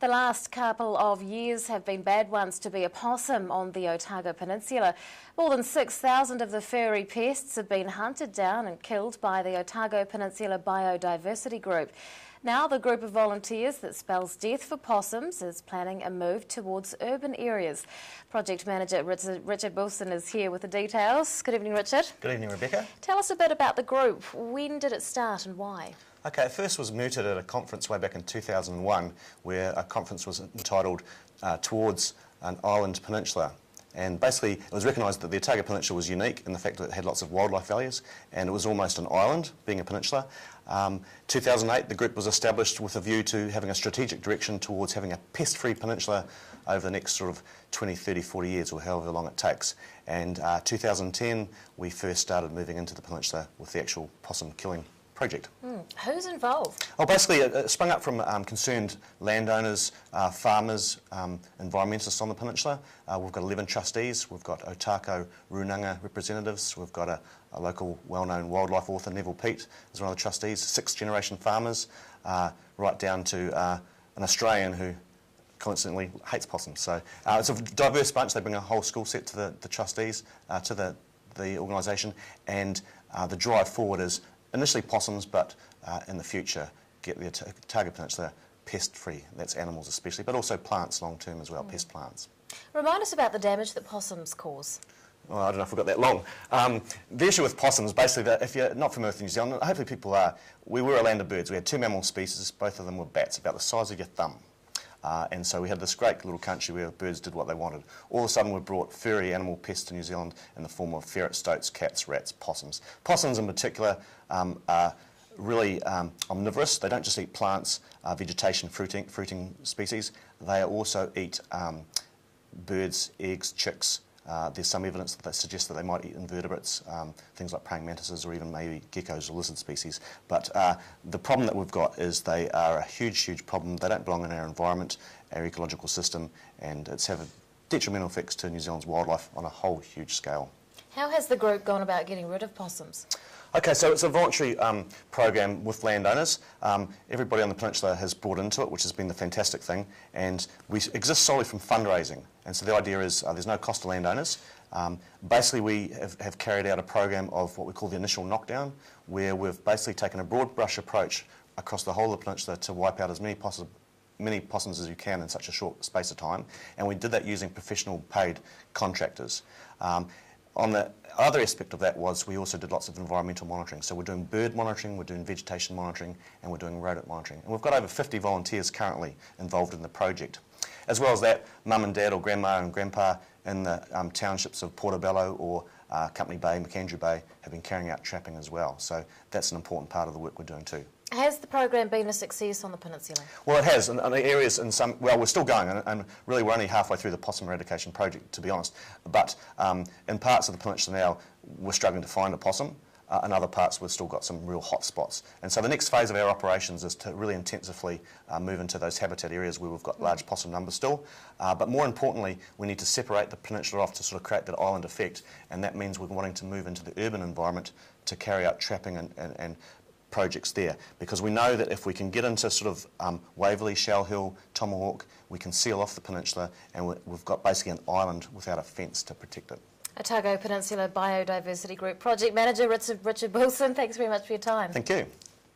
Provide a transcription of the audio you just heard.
The last couple of years have been bad ones to be a possum on the Otago Peninsula. More than 6,000 of the furry pests have been hunted down and killed by the Otago Peninsula Biodiversity Group. Now the group of volunteers that spells death for possums is planning a move towards urban areas. Project Manager Richard Wilson is here with the details. Good evening, Richard. Good evening, Rebecca. Tell us a bit about the group. When did it start and why? Okay, it first was mooted at a conference way back in 2001, where a conference was entitled Towards an Island Peninsula. And basically, it was recognised that the Otago Peninsula was unique in the fact that it had lots of wildlife values, and it was almost an island, being a peninsula. 2008, the group was established with a view to having a strategic direction towards having a pest-free peninsula over the next sort of 20, 30, 40 years, or however long it takes. And 2010, we first started moving into the peninsula with the actual possum killing project. Who's involved? Well, basically, it sprung up from concerned landowners, farmers, environmentalists on the peninsula. We've got 11 trustees, we've got Otago Runanga representatives, we've got a local well-known wildlife author, Neville Peat, is one of the trustees, 6th-generation farmers, right down to an Australian who constantly hates possums. So it's a diverse bunch. They bring a whole skill set to the trustees, to the organisation, and the drive forward is initially possums, but in the future get the Otago Peninsula pest-free. That's animals especially, but also plants long-term as well, pest plants. Remind us about the damage that possums cause. Well, I don't know if we've got that long. The issue with possums, basically, that if you're not familiar with New Zealand, hopefully people are, we were a land of birds. We had 2 mammal species, both of them were bats, about the size of your thumb. And so we had this great little country where birds did what they wanted. All of a sudden we brought furry animal pests to New Zealand in the form of ferrets, stoats, cats, rats, possums. Possums in particular are really omnivorous. They don't just eat plants, vegetation, fruiting species. They also eat birds, eggs, chicks. There's some evidence that suggests that they might eat invertebrates, things like praying mantises or even maybe geckos or lizard species. But the problem that we've got is they are a huge, huge problem. They don't belong in our environment, our ecological system, and it's having detrimental effects to New Zealand's wildlife on a whole huge scale. How has the group gone about getting rid of possums? Okay, so it's a voluntary program with landowners. Everybody on the peninsula has brought into it, which has been the fantastic thing, and we exist solely from fundraising. And so the idea is there's no cost to landowners. Basically, we have carried out a program of what we call the initial knockdown, where we've basically taken a broad brush approach across the whole of the peninsula to wipe out as many possums as you can in such a short space of time, and we did that using professional paid contractors. On the other aspect of that was we also did lots of environmental monitoring. So we're doing bird monitoring, we're doing vegetation monitoring, and we're doing rodent monitoring. And we've got over 50 volunteers currently involved in the project. As well as that, mum and dad or grandma and grandpa in the townships of Portobello or Company Bay, McAndrew Bay have been carrying out trapping as well. So that's an important part of the work we're doing too. Has the program been a success on the peninsula? Well, it has. In the areas, well, we're still going, and really we're only halfway through the possum eradication project, to be honest. But in parts of the peninsula now, we're struggling to find a possum. In other parts, we've still got some real hot spots. And so the next phase of our operations is to really intensively move into those habitat areas where we've got large possum numbers still. But more importantly, we need to separate the peninsula off to sort of create that island effect, and that means we're wanting to move into the urban environment to carry out trapping and projects there, because we know that if we can get into sort of Waverley, Shell Hill, Tomahawk, we can seal off the peninsula, and we've got basically an island without a fence to protect it. Otago Peninsula Biodiversity Group Project Manager Richard Wilson, thanks very much for your time. Thank you.